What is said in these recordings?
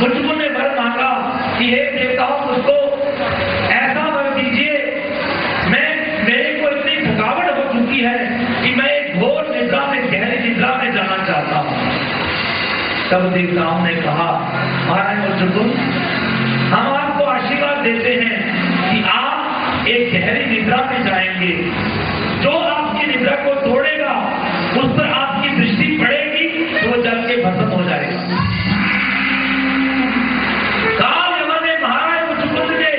मुझको ने वर मांगा कि हे देवताओं मुझको ऐसा वर दीजिए, मेरे को इतनी थकावट हो चुकी है कि मैं एक घोर निद्रा में, गहरी निद्रा में जाना चाहता हूँ। तब देवताओं ने कहा महाराज मुझको हम आपको आशीर्वाद देते हैं कि आप एक गहरी निद्रा में जाएंगे। जो आपकी निद्रा को तोड़ेगा उस पर आपकी दृष्टि पड़ेगी तो वो जल के भस्म हो जाएगा। काल यमन ने महाराज मुचुकुंद के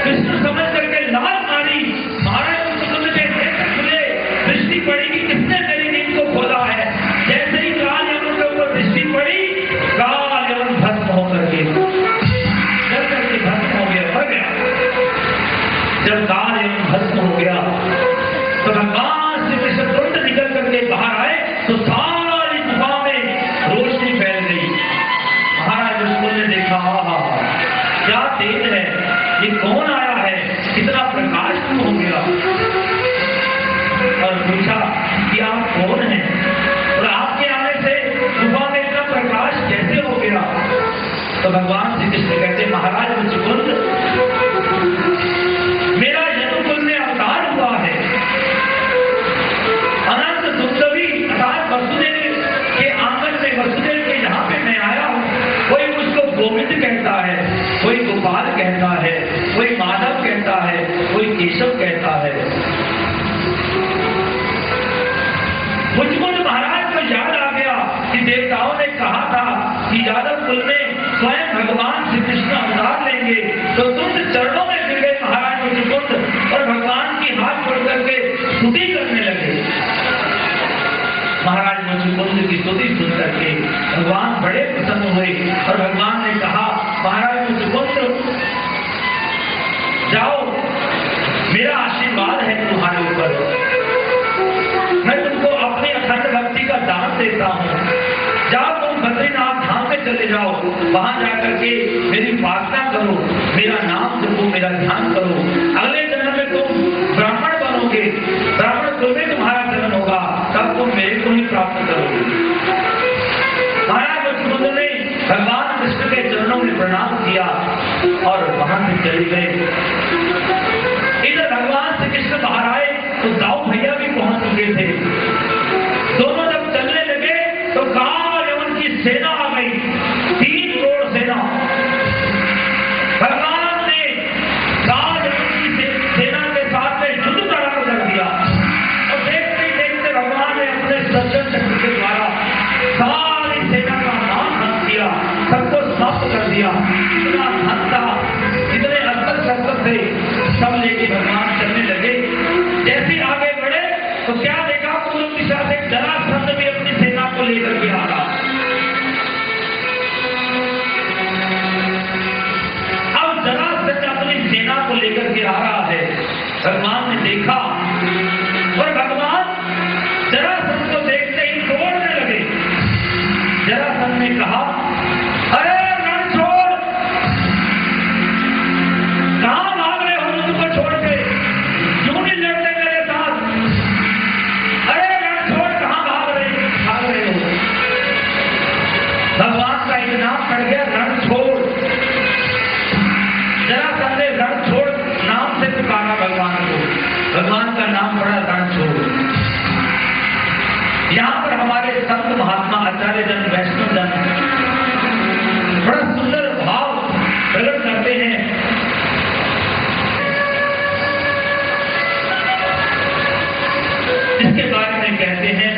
कृष्ण समझ करके लाल मारी। महाराज मुचुकुंद के नेत्र खुले, दृष्टि पड़ी कि किसने मेरी नींद को खोला है। जैसे ही काल यमन के ऊपर दृष्टि पड़ी, काल यमन भस्म होकर के भस्म हो गया, मर गया। जब काल यमन भस्म हो गया तो भगवान श्री कृष्ण तुरंत निकल करके बाहर आए तो सारी गुफा में रोशनी फैल गई। महाराज मुचुकुंद ने देखा, क्या तेज है, ये कौन आया है, कितना प्रकाश हो गया। और पूछा कि आप कौन हैं और आपके आने से गुफा में इतना प्रकाश कैसे हो गया। तो भगवान श्री कृष्ण कहते महाराज मुचुकुंद, मेरा यदुकुल में अवतार हुआ है। अनंत दुर्दवी अर्थात वसुदेव के आंगन में, वसुदेव के यहाँ पे मैं आया हूँ। कोई मुझको गोविंद कहता है, कोई गोपाल कहता है, कोई माधव कहता है, कोई केशव कहता है। मुझको महाराज को याद आ गया कि देवताओं ने कहा था कि यादव कुल में स्वयं भगवान श्री कृष्ण अवतार लेंगे। तो तुम चरणों में गिर गए महाराज मुचुकुंद और भगवान की हाथ जोड़ करके स्तुति करने लगे। महाराज मुचुकुंद की स्तुति सुन करके भगवान बड़े प्रसन्न हुए और भगवान ने कहा महाराज मुचुकुंद जाओ, मेरा आशीर्वाद है तुम्हारे ऊपर, मैं तुमको अपनी अखंड भक्ति का दान देता हूँ। जाओ तुम बद्रीनाथ धाम में चले जाओ, वहां जाकर के मेरी प्रार्थना करो, मेरा नाम जपो, मेरा ध्यान करो। अगले जन्म में तुम ब्राह्मण बनोगे, ब्राह्मण कुल में तुम्हारा जन्म होगा, तब तुम मेरे को ही प्राप्त करोगे। महाराज मुचुकुंद ने भगवान कृष्ण के चरणों में प्रणाम किया और वहां से चले गए। इधर भगवान श्री कृष्ण बाहर आए तो दाऊ भैया भी पहुंच चुके थे। दोनों जब चलने लगे तो काल यमन की सेना आ गई, 3 करोड़ सेना। भगवान ने काल यमन की सेना के साथ में युद्ध प्रारंभ कर दिया और देखते देखते भगवान ने अपने सज्जन चक्र के द्वारा सारी सेना का नाम हंस दिया, सबको समाप्त कर दिया। इतना धन था, इतने अस्त्र शस्त्र थे, सब लेके भगवान चलने लगे। जैसे आगे बढ़े तो क्या देखा, पूर्व दिशा से जरासंध भी अपनी सेना को लेकर के आ रहा। अब जरासंध अपनी सेना को लेकर के आ रहा है। भगवान ने देखा और भगवान जरासंध को देखते ही दौड़ने लगे। जरासंध ने कहा अरे रण छोड़, कहां भाग रहे हो मुझको छोड़ के, क्यों नहीं लड़ते मेरे साथ। अरे रण छोड़, कहां भाग रहे हो। भगवान का एक नाम पड़ गया, रण छोड़। जरासंध ने रण छोड़ नाम से पुकारा भगवान को, भगवान का नाम पड़ा रण छोड़। यहां पर हमारे संत महात्मा आचार्य जन, वैष्णव जन बड़ा सुंदर भाव प्रकट करते हैं। इसके बारे में कहते हैं,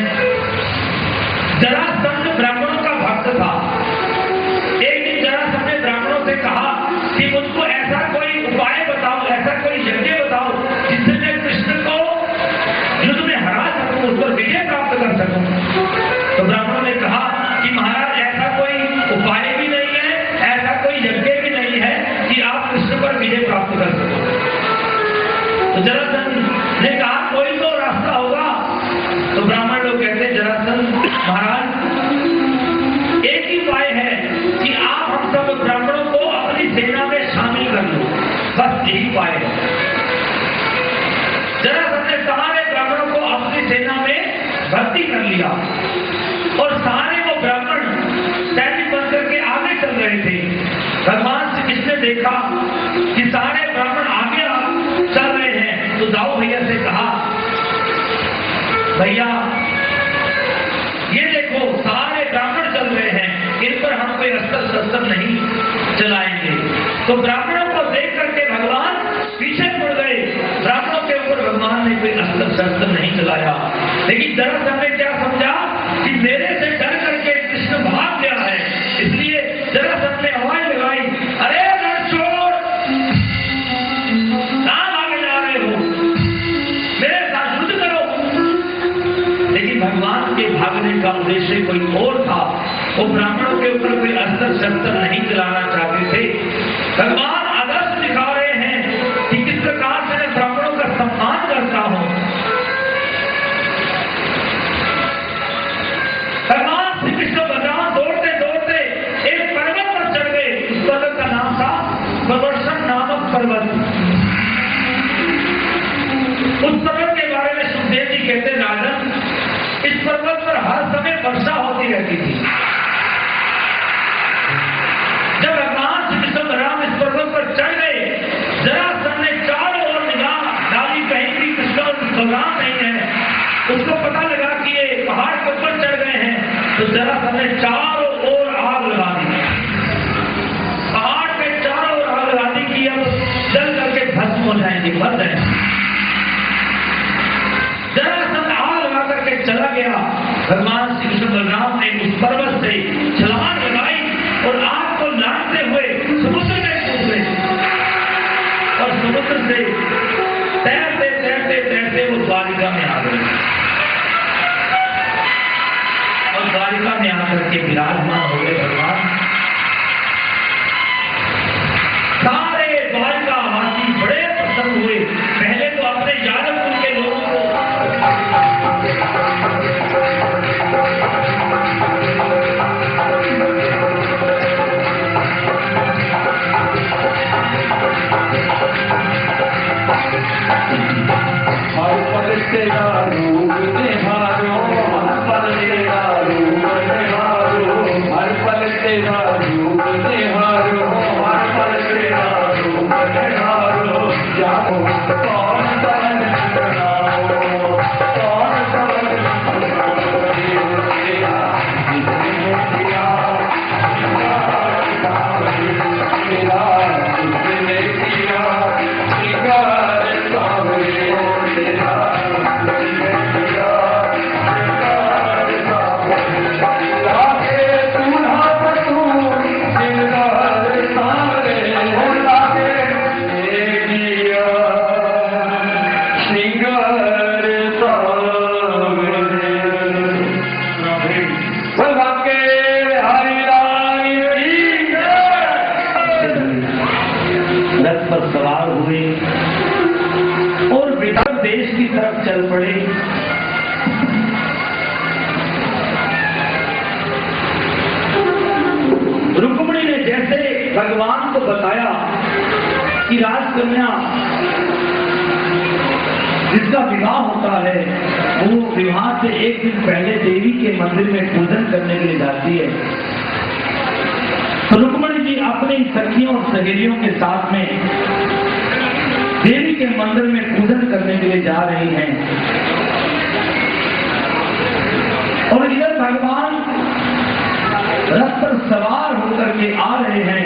जरासंध ब्राह्मणों का भक्त था। एक दिन जरासंध ने ब्राह्मणों से कहा कि मुझको ऐसा कोई उपाय बताओ, ऐसा कोई यज्ञ बताओ जिससे मैं कृष्ण को युद्ध में हरा सकूं, उस पर विजय प्राप्त कर सकूं। तो ब्राह्मणों ने कहा कि महाराज ऐसा कोई उपाय भी नहीं है, ऐसा कोई यज्ञ भी नहीं है कि आप कृष्ण पर विजय प्राप्त कर सको। तो जरासंध ने कहा कोई तो रास्ता होगा। तो ब्राह्मण लोग कहते हैं जरासंध महाराज एक ही उपाय है कि आप हम सब ब्राह्मणों को अपनी सेना में शामिल कर लो, बस यही उपाय है। जरासंध ने सारे ब्राह्मणों को अपनी सेना में भर्ती कर लिया और सारे वो ब्राह्मण सैनिक बनकर के आगे चल रहे थे। भगवान श्री कृष्ण ने देखा कि सारे ब्राह्मण आगे चल रहे हैं, तो दाऊ भैया से कहा, भैया ये देखो सारे ब्राह्मण चल रहे हैं, इन पर हम कोई अस्त्र शस्त्र नहीं चलाएंगे। तो ब्राह्मणों को देख करके भगवान पीछे मुड़ गए। ब्राह्मणों के ऊपर भगवान ने कोई अस्त्र शस्त्र नहीं चलाया, लेकिन दरअसल ने क्या समझा कि मेरे से डर करके कृष्ण भाग गया है, इसलिए दरअसल ने आवाज लगाई, अरे रणछोड़, कहां भागे जा रहे हो, मेरे साथ युद्ध करो। लेकिन भगवान के भागने का उद्देश्य कोई और था। वो ब्राह्मणों के ऊपर कोई अस्त्र शस्त्र नहीं चलाना चाहते थे। भगवान आदर्श दिखा रहे हैं कि किस प्रकार से मैं ब्राह्मणों का सम्मान करता हूं। भगवान श्री कृष्ण बलराम दौड़ते दौड़ते एक पर्वत पर चढ़ गए। उस पर्वत का नाम था प्रवर्षण नामक पर्वत। उस पर्वत के बारे में सुखदेव जी कहते, राजन, इस पर्वत पर हर समय वर्षा होती रहती थी। जब भगवान श्री कृष्ण बलराम इस पर्वत पर चढ़ गए, जरा सबने चारों ओर निगाह डाली, कहीं भी कृष्ण और बलराम नहीं है। उसको पता लगा कि ये पहाड़ के ऊपर चढ़ गए हैं, तो जरा सबने चारों ओर आग लगा दी। पहाड़ पे चारों ओर आग लगा दी कि अब जल करके भस्म हो जाएंगे, मर जाएंगे। जरा सब आग लगा करके चला गया। भगवान श्री कृष्ण बलराम ने उस पर्वत से छलांग लगाई और आग को लांघते हुए समुद्र में कूद गए और समुद्र से तैरते तैरते तैरते वो द्वारिका में आ गए और द्वारिका में आकर के विराजमान हो गए। भगवान सारे द्वारिका वासी बड़े प्रसन्न हुए। पहले तो अपने यादव कुल के लोगों को तेरा रूप निहारो, हर पल तेरा रूप निहारो, हर पल तेरा रूप निहारो, हर पल तेरा रूप निहारो। जाओ कौन पवन बनाओ, कौन पवन बनाओ, तेरा जिसने किया तेरा जिसने किया श्रृंगार सावरे तेरा सवार हुए और विदर्भ देश की तरफ चल पड़े। रुक्मिणी ने जैसे भगवान को बताया कि राजकन्या जिसका विवाह होता है वो विवाह से एक दिन पहले देवी के मंदिर में पूजन करने के लिए जाती है, तो रुक्मिणी जी अपनी सखियों और सहेलियों के साथ में देवी के मंदिर में पूजन करने के लिए जा रही हैं और इधर भगवान रथ पर सवार होकर के आ रहे हैं।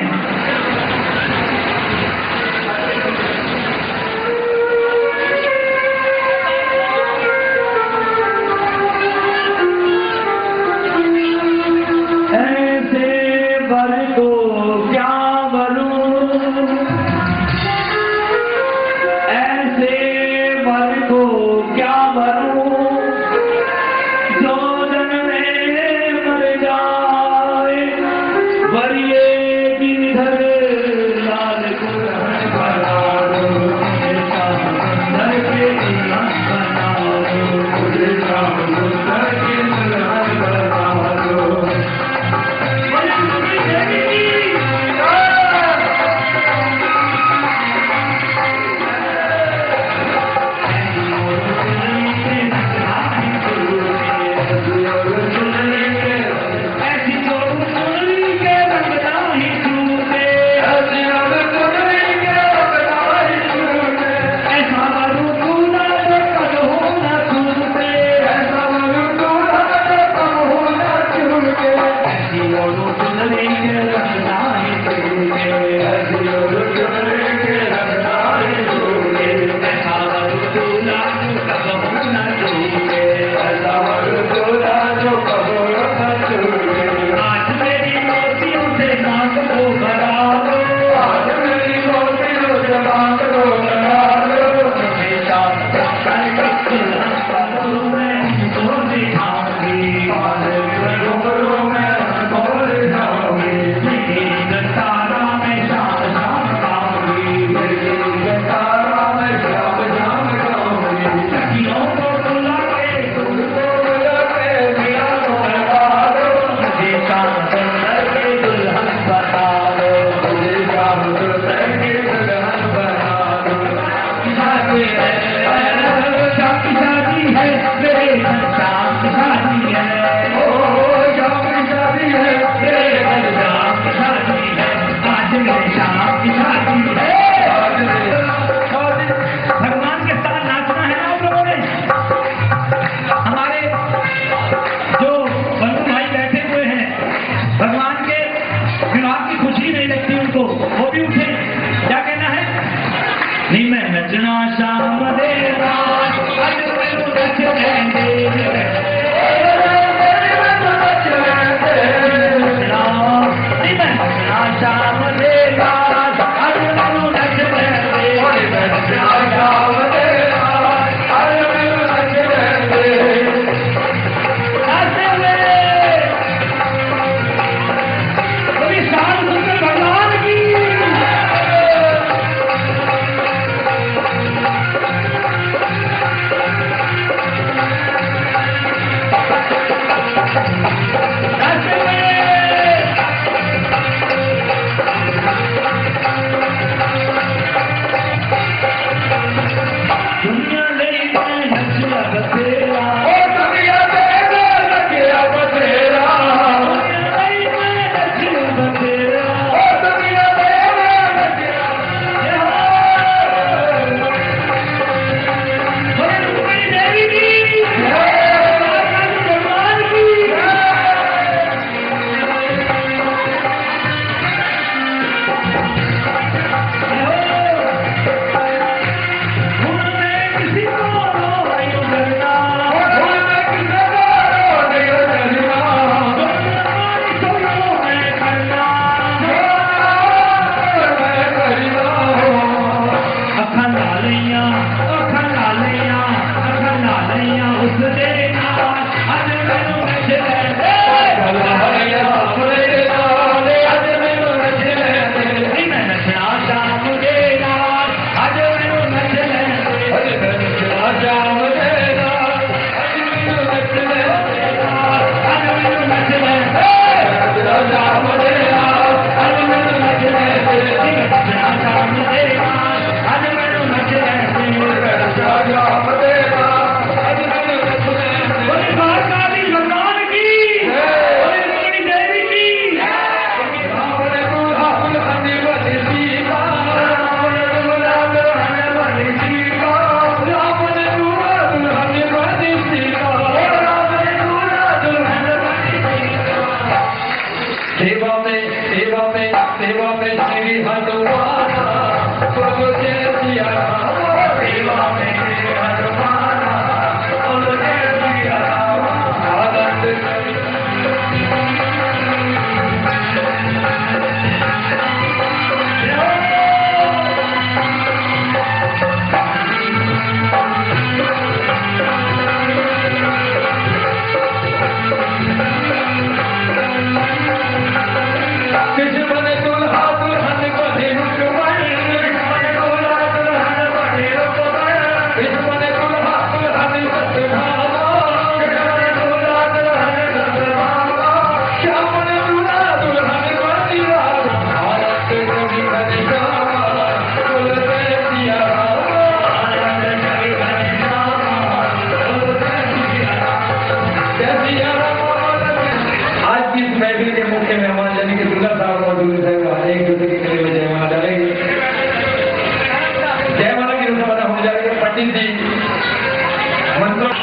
मंत्र